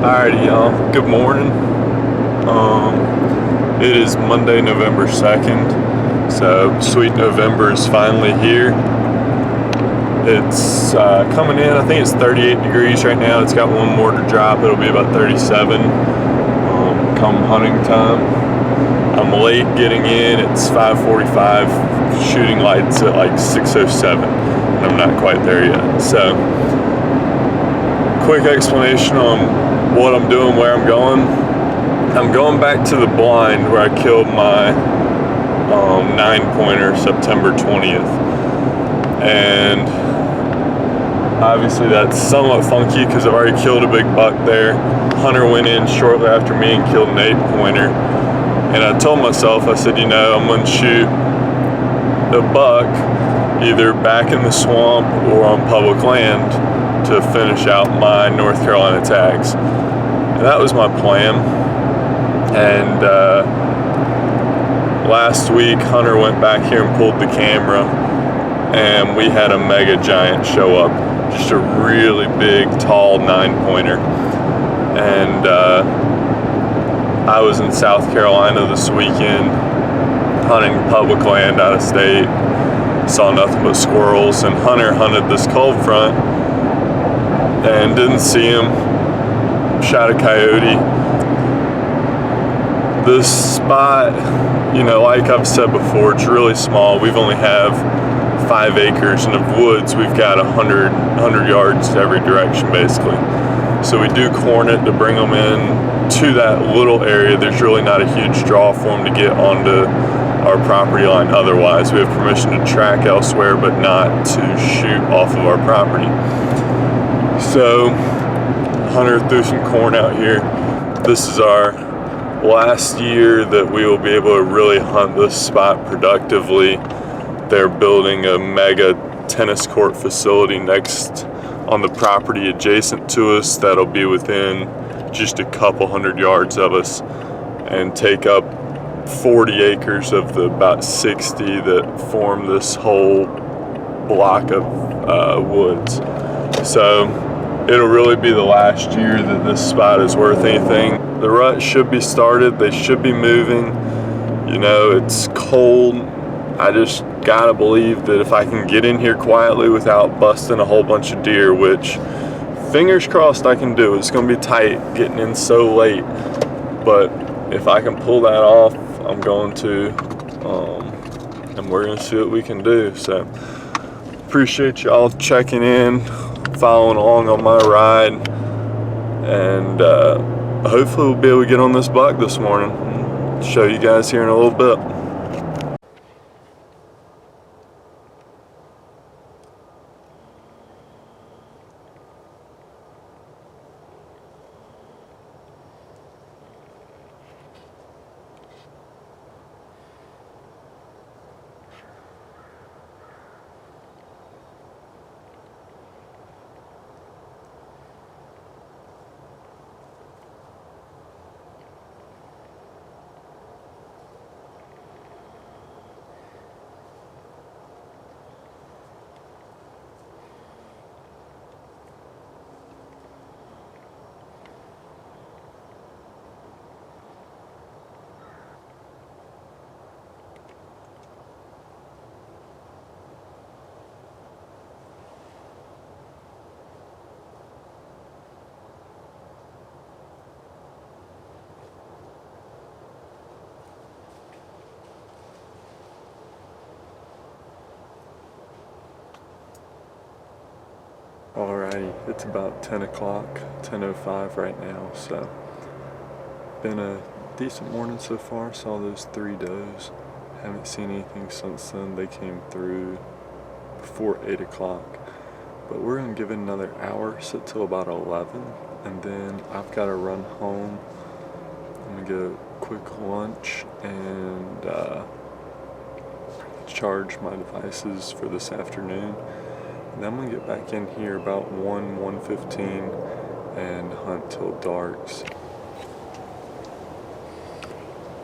Alrighty, y'all. Good morning. It is Monday, November 2nd. So sweet November is finally here. It's coming in. I think it's 38 degrees right now. It's got one more to drop. It'll be about 37 come hunting time. I'm late getting in. It's 5:45. Shooting lights at like 6:07. And I'm not quite there yet. So quick explanation on what I'm doing, where I'm going. I'm going back to the blind where I killed my 9-pointer September 20th. And obviously that's somewhat funky because I've already killed a big buck there. Hunter went in shortly after me and killed an 8-pointer. And I told myself, I said, I'm going to shoot the buck either back in the swamp or on public land to finish out my North Carolina tags. And that was my plan. And last week, Hunter went back here and pulled the camera, and we had a mega giant show up. Just a really big, tall 9-pointer. And I was in South Carolina this weekend, hunting public land out of state. Saw nothing but squirrels, and Hunter hunted this cold front and didn't see him. Shot a coyote. This spot, like I've said before, it's really small. We've only have 5 acres, and of woods, we've got 100 yards every direction, basically. So we do corn it to bring them in to that little area. There's really not a huge draw for them to get onto our property line otherwise. We have permission to track elsewhere, but not to shoot off of our property. So Hunter threw some corn out here. This is our last year that we will be able to really hunt this spot productively. They're building a mega tennis court facility next on the property adjacent to us that'll be within just a couple 100 yards of us and take up 40 acres of the about 60 that form this whole block of woods. So it'll really be the last year that this spot is worth anything. The rut should be started. They should be moving. It's cold. I just gotta believe that if I can get in here quietly without busting a whole bunch of deer, which fingers crossed I can do. It's gonna be tight getting in so late, but if I can pull that off, I'm going to, and we're gonna see what we can do. So appreciate y'all checking in, following along on my ride, and hopefully we'll be able to get on this buck this morning. Show you guys here in a little bit. Alrighty, it's about 10 o'clock, 10:05 right now, so been a decent morning so far. Saw those 3 does. Haven't seen anything since then. They came through before 8 o'clock. But we're gonna give it another hour, sit till about 11, and then I've gotta run home. I'm gonna get a quick lunch and charge my devices for this afternoon. And then I'm gonna get back in here about 1:15 and hunt till darks.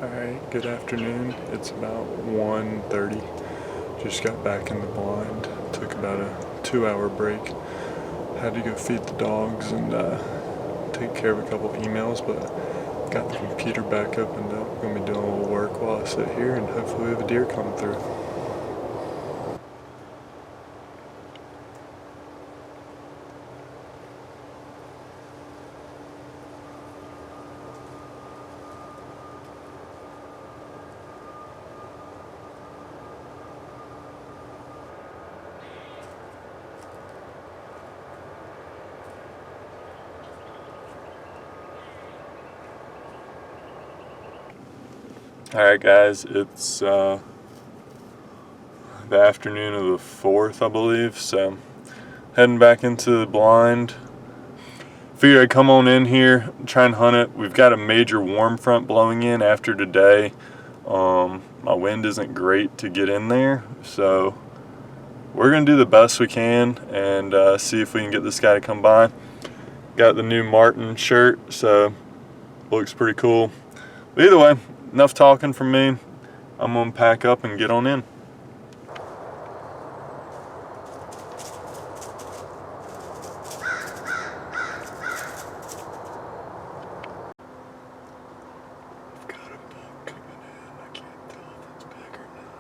Alright, good afternoon. It's about 1:30. Just got back in the blind. Took about a 2-hour break. Had to go feed the dogs and take care of a couple emails, but got the computer back up and up. Gonna be doing a little work while I sit here, and hopefully we have a deer come through. Alright guys, it's the afternoon of the 4th, I believe, so heading back into the blind. Figured I'd come on in here, try and hunt it. We've got a major warm front blowing in after today. My wind isn't great to get in there, so we're going to do the best we can and see if we can get this guy to come by. Got the new Martin shirt, so looks pretty cool. But either way, enough talking from me. I'm gonna pack up and get on in. I've got a buck coming in. I can't tell if it's big or not.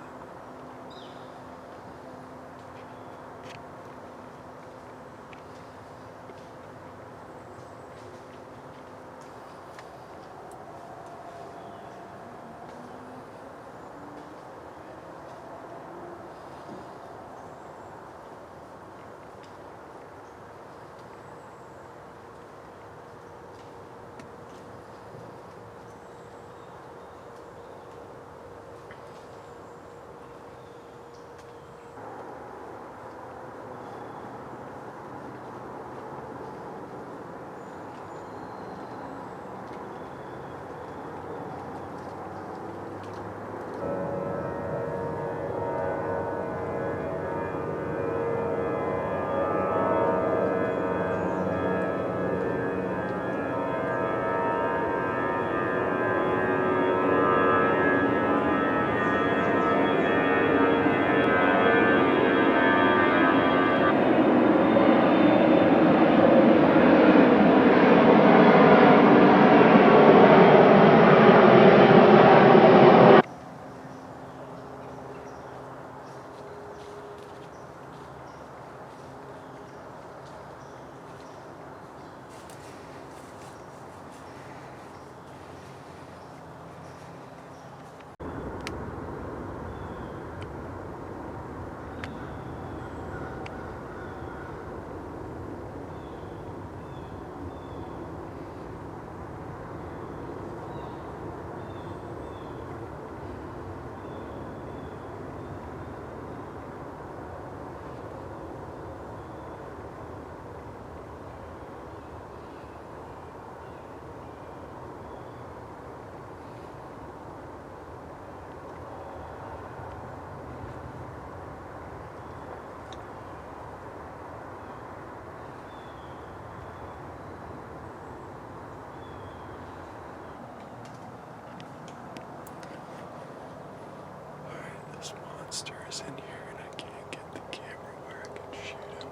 This monster is in here and I can't get the camera where I can shoot him.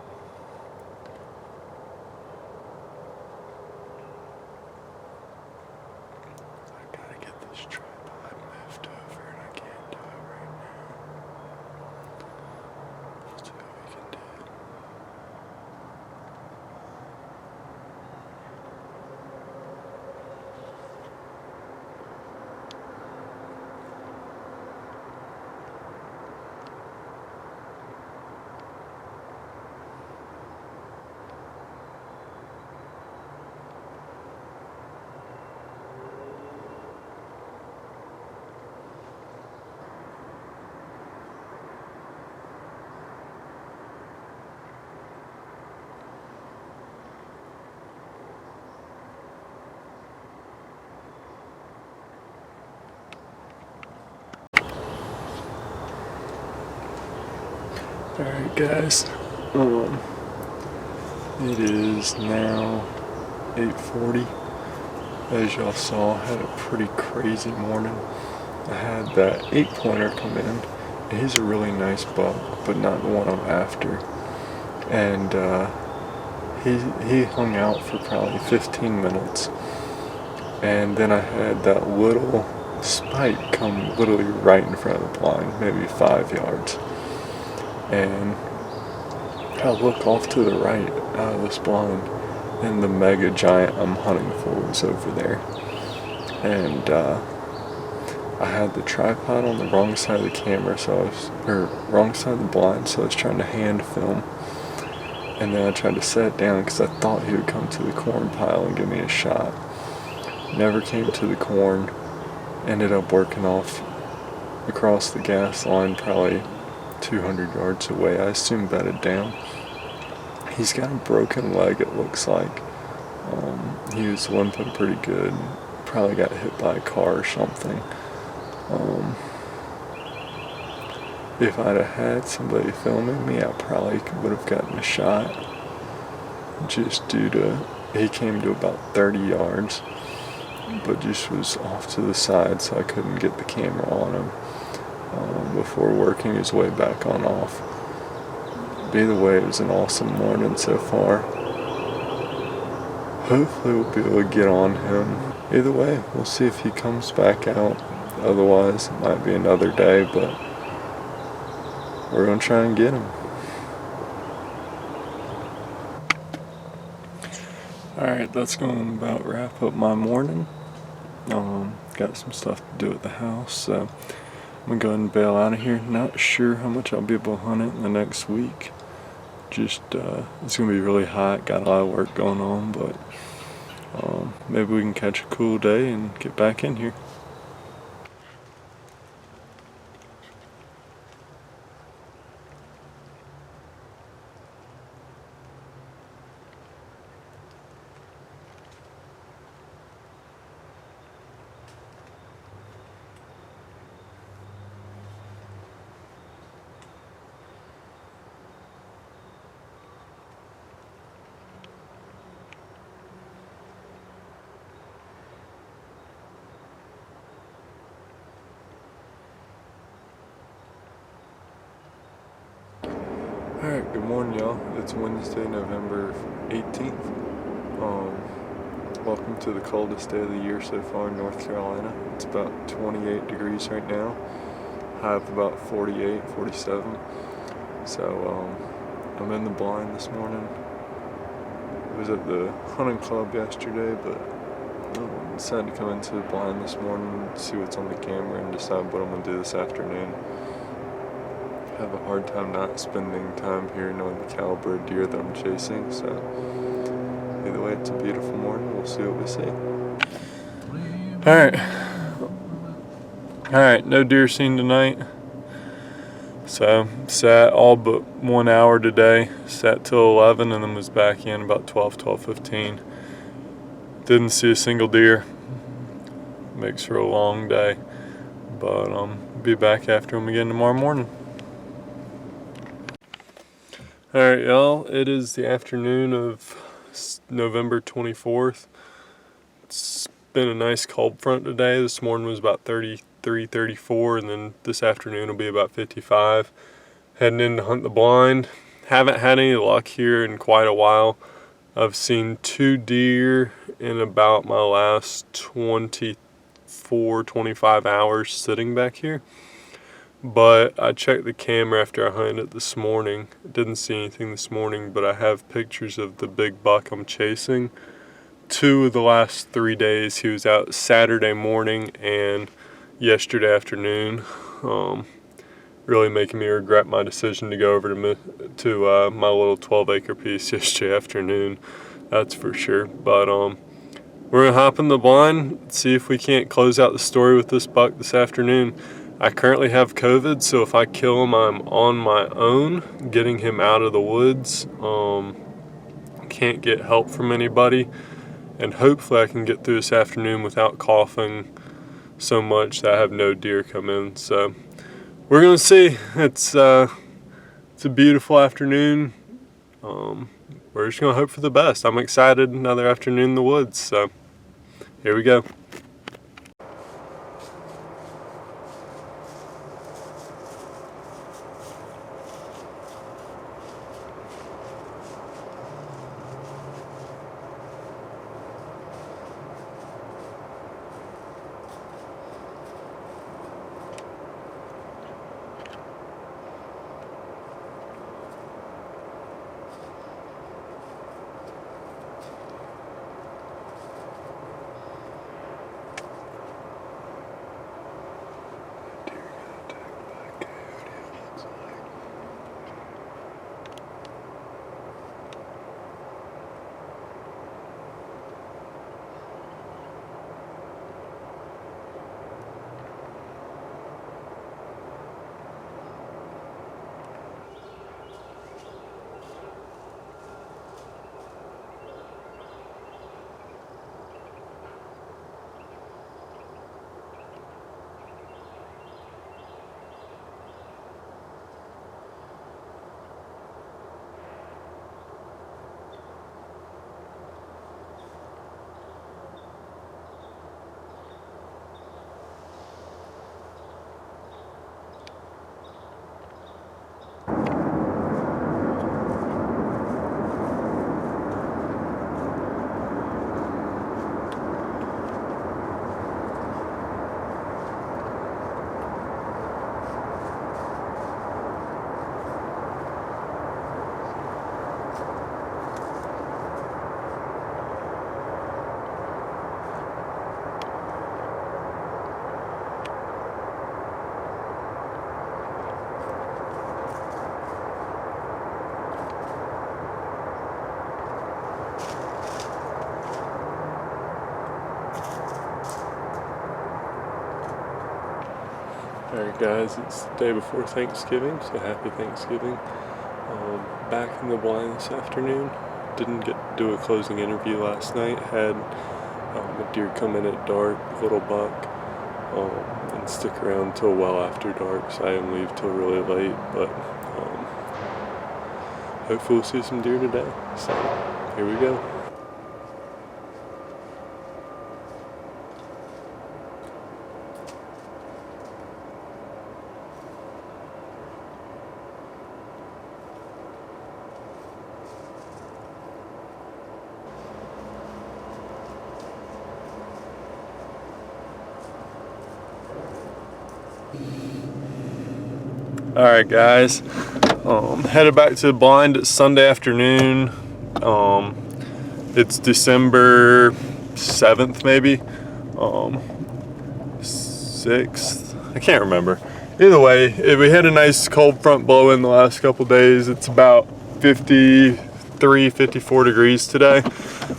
I gotta get this tripod moved over and I can't do it right now. Let's see what we can do. Alright guys, it is now 8:40. As y'all saw, I had a pretty crazy morning. I had that 8-pointer come in. He's a really nice buck, but not the one I'm after. And he hung out for probably 15 minutes, and then I had that little spike come literally right in front of the blind, maybe 5 yards, and I look off to the right out of this blind, and the mega giant I'm hunting for was over there. And I had the tripod on the wrong side of the camera, wrong side of the blind, so I was trying to hand film. And then I tried to set it down because I thought he would come to the corn pile and give me a shot. Never came to the corn. Ended up working off across the gas line, probably 200 yards away. I assume bedded down. He's got a broken leg, it looks like. He was limping pretty good. Probably got hit by a car or something. If I'd have had somebody filming me, I probably would have gotten a shot. Just due to, he came to about 30 yards, but just was off to the side, so I couldn't get the camera on him before working his way back on off. But either way, it was an awesome morning so far. Hopefully we'll be able to get on him. Either way, we'll see if he comes back out. Otherwise, it might be another day, but we're going to try and get him. Alright, that's going to about wrap up my morning. Got some stuff to do at the house, so I'm going to go ahead and bail out of here. Not sure how much I'll be able to hunt it in the next week. Just, it's going to be really hot, got a lot of work going on, but maybe we can catch a cool day and get back in here. Alright, good morning y'all. It's Wednesday, November 18th. Welcome to the coldest day of the year so far in North Carolina. It's about 28 degrees right now. High of about 48, 47. So I'm in the blind this morning. I was at the hunting club yesterday, but decided to come into the blind this morning, see what's on the camera, and decide what I'm going to do this afternoon. I have a hard time not spending time here knowing the caliber of deer that I'm chasing, so either way, it's a beautiful morning. We'll see what we see. Alright, no deer seen tonight. So, sat all but 1 hour today. Sat till 11 and then was back in about 12:15. Didn't see a single deer. Makes for a long day. But be back after them again tomorrow morning. Alright y'all, it is the afternoon of November 24th. It's been a nice cold front today. This morning was about 33, 34, and then this afternoon will be about 55. Heading in to hunt the blind. Haven't had any luck here in quite a while. I've seen 2 deer in about my last 24, 25 hours sitting back here. But I checked the camera after I hunted it this morning. Didn't see anything this morning, but I have pictures of the big buck I'm chasing. 2 of the last 3 days, he was out Saturday morning and yesterday afternoon. Really making me regret my decision to go over to my little 12-acre piece yesterday afternoon. That's for sure. But we're gonna hop in the blind, see if we can't close out the story with this buck this afternoon. I currently have COVID, so if I kill him, I'm on my own, getting him out of the woods. Can't get help from anybody, and hopefully I can get through this afternoon without coughing so much that I have no deer come in. So we're gonna see. It's a beautiful afternoon. We're just gonna hope for the best. I'm excited. Another afternoon in the woods. So here we go. Alright guys, it's the day before Thanksgiving, so happy Thanksgiving. Back in the blind this afternoon. Didn't get to do a closing interview last night. Had a deer come in at dark, little buck, and stick around till well after dark, so I didn't leave till really late, but hopefully we'll see some deer today. So here we go. Alright guys, headed back to the blind. It's Sunday afternoon. It's December 7th maybe, 6th, I can't remember. Either way, we had a nice cold front blow in the last couple days. It's about 53, 54 degrees today.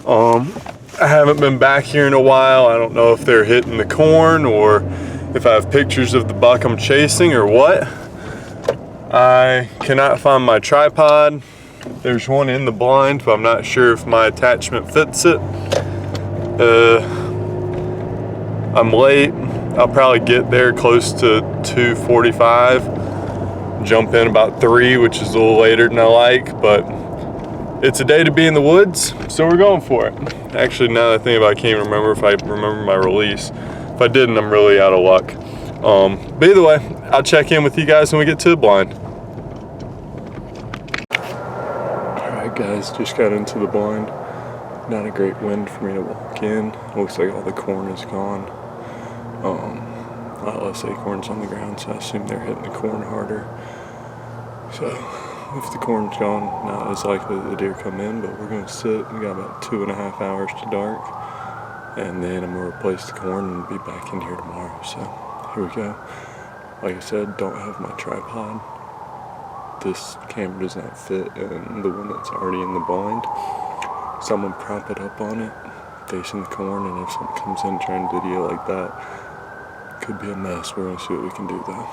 I haven't been back here in a while. I don't know if they're hitting the corn or if I have pictures of the buck I'm chasing or what. I cannot find my tripod. There's one in the blind, but I'm not sure if my attachment fits it. I'm late. I'll probably get there close to 2:45. Jump in about 3, which is a little later than I like, but it's a day to be in the woods, so we're going for it. Actually, now that I think about it, I can't remember if I remember my release. If I didn't, I'm really out of luck. But either way, I'll check in with you guys when we get to the blind. Alright guys, just got into the blind. Not a great wind for me to walk in. Looks like all the corn is gone. A lot less acorns on the ground, so I assume they're hitting the corn harder. So, if the corn's gone, not as likely that the deer come in, but we're gonna sit. We got about 2.5 hours to dark, and then I'm gonna replace the corn and be back in here tomorrow. So, here we go. Like I said, don't have my tripod. This camera does not fit in the one that's already in the blind. So I'm gonna prop it up on it, facing the corn, and if something comes in trying to video like that, could be a mess. We're gonna see what we can do though.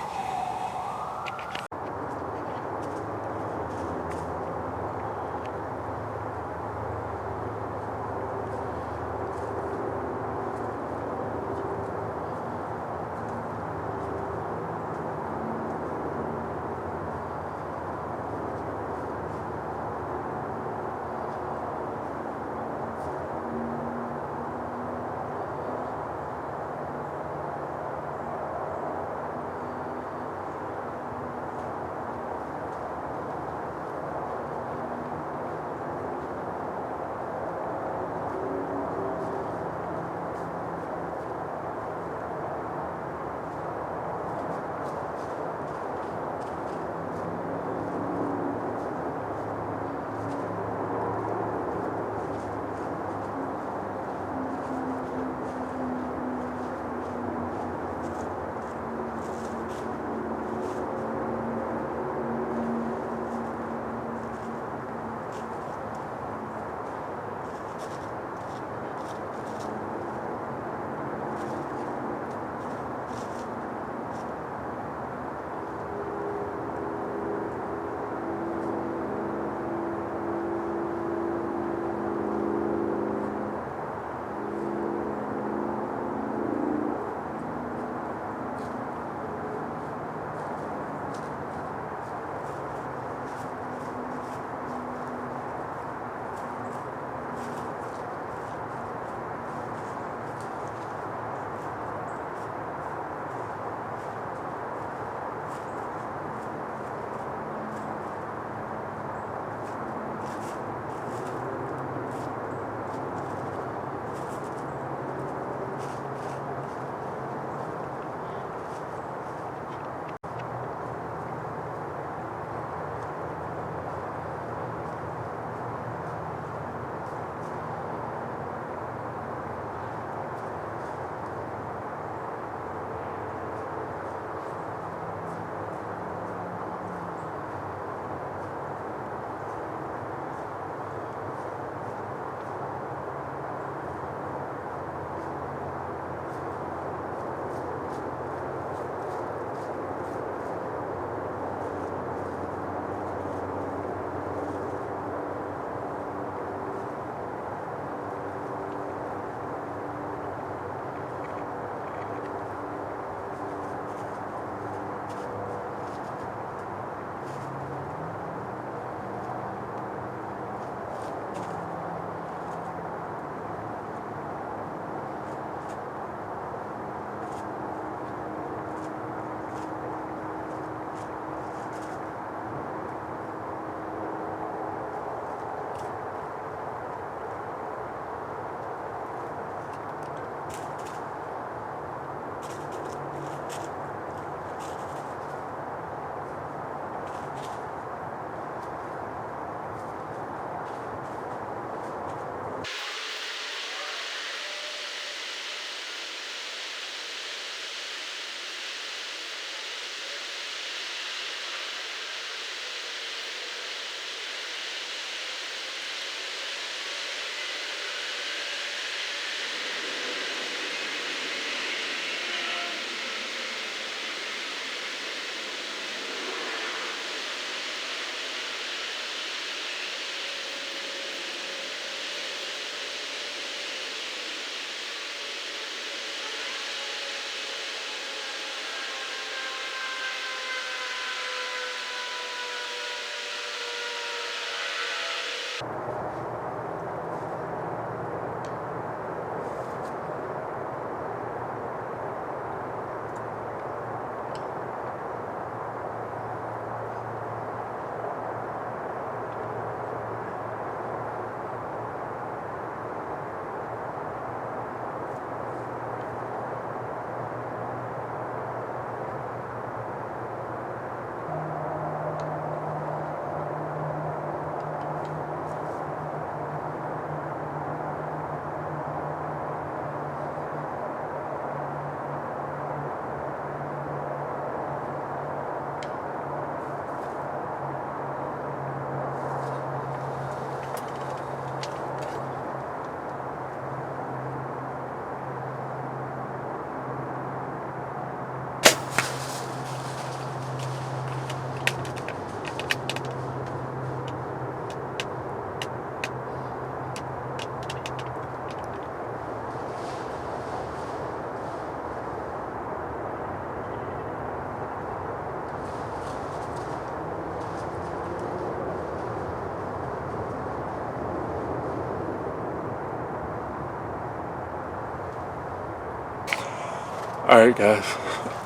Alright guys,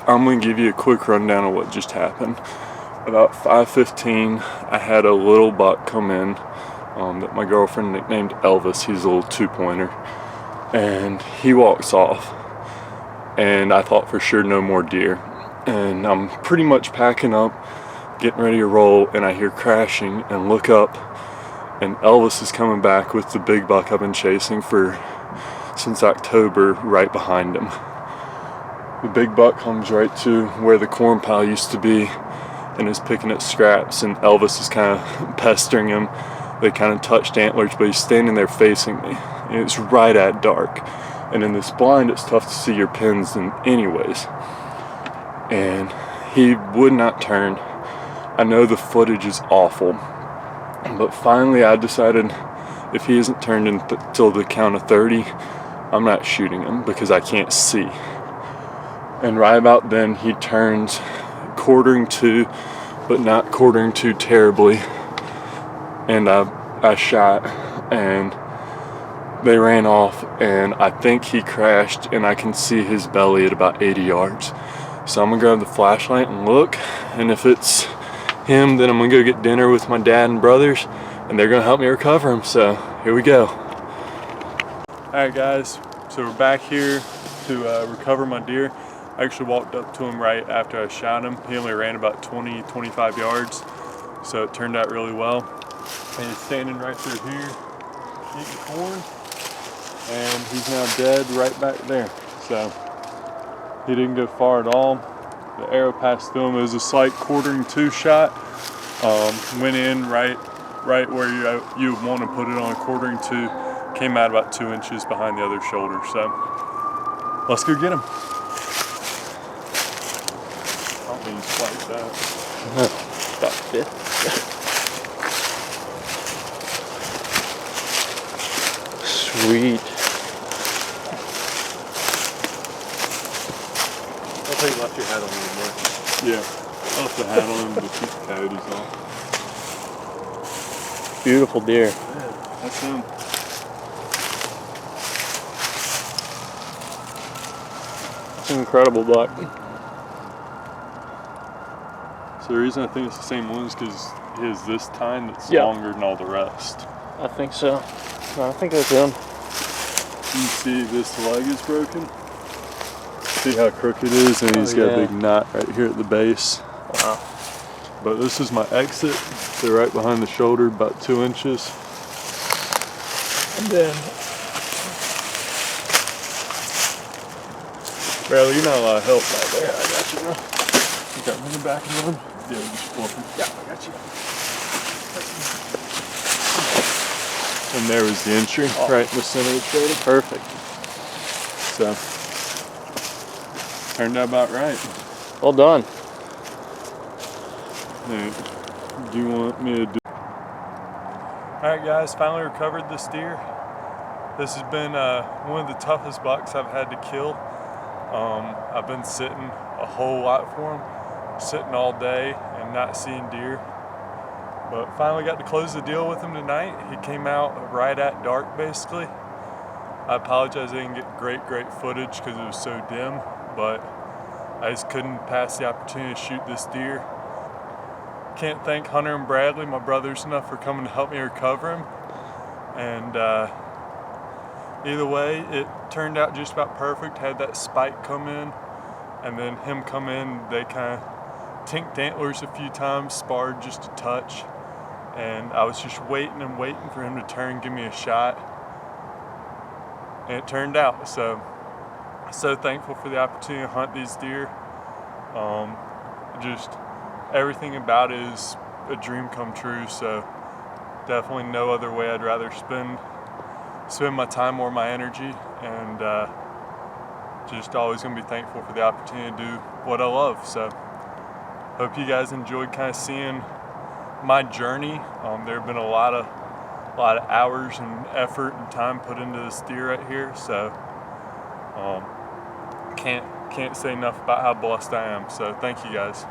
I'm going to give you a quick rundown of what just happened. About 5:15, I had a little buck come in that my girlfriend nicknamed Elvis. He's a little 2-pointer. And he walks off. And I thought for sure no more deer. And I'm pretty much packing up, getting ready to roll, and I hear crashing and look up. And Elvis is coming back with the big buck I've been chasing since October right behind him. The big buck comes right to where the corn pile used to be and is picking at scraps, and Elvis is kind of pestering him. They kind of touched antlers, but he's standing there facing me. And it's right at dark. And in this blind, it's tough to see your pins anyways. And he would not turn. I know the footage is awful, but finally I decided if he isn't turned until the count of 30, I'm not shooting him because I can't see. And right about then he turns, quartering to, but not quartering to terribly. And I shot, and they ran off, and I think he crashed, and I can see his belly at about 80 yards. So I'm gonna grab the flashlight and look, and if it's him, then I'm gonna go get dinner with my dad and brothers, and they're gonna help me recover him. So here we go. All right guys, so we're back here to recover my deer. I actually walked up to him right after I shot him. He only ran about 20-25 yards, so it turned out really well. And he's standing right through here eating corn, and he's now dead right back there. So he didn't go far at all. The arrow passed through him. It was a slight quartering to shot. Went in right where you would want to put it on a quartering to. Came out about 2 inches behind the other shoulder. So let's go get him. I don't mean slice that. About 50. Sweet. I thought you left your hat on anymore. Yeah, I left the hat on to keep the coyotes off. Beautiful deer. Yeah, that's him. It's an incredible buck. So the reason I think it's the same one is because he has this tine that's Yeah. longer than all the rest. I think so. No, I think that's him. You see this leg is broken? See how crooked it is? And he's got yeah. a big knot right here at the base. Wow. But this is my exit. So right behind the shoulder, about 2 inches. And then, Bradley, you're not allowed to help right there. yeah, I got you, bro. You got me in the back of him? Yeah, just flip him. Yeah, I got you. And there was the entry, right in the center of the shoulder. Perfect. So, turned out about right. Well done. Hey, do you want me to do? Alright guys, finally recovered this deer. This has been one of the toughest bucks I've had to kill. I've been sitting a whole lot for him, sitting all day and not seeing deer. But finally got to close the deal with him tonight. He came out right at dark basically. I apologize I didn't get great footage because it was so dim, but I just couldn't pass the opportunity to shoot this deer. Can't thank Hunter and Bradley, my brothers, enough for coming to help me recover him. And either way, it turned out just about perfect. Had that spike come in, and then him come in, they kind of tinked antlers a few times, sparred just a touch. And I was just waiting and waiting for him to turn, give me a shot. And it turned out. So thankful for the opportunity to hunt these deer. Just everything about it is a dream come true. So definitely no other way I'd rather spend my time or my energy. And just always gonna be thankful for the opportunity to do what I love. So hope you guys enjoyed kind of seeing my journey. There have been a lot of hours and effort and time put into this deer right here. So can't say enough about how blessed I am. So thank you guys.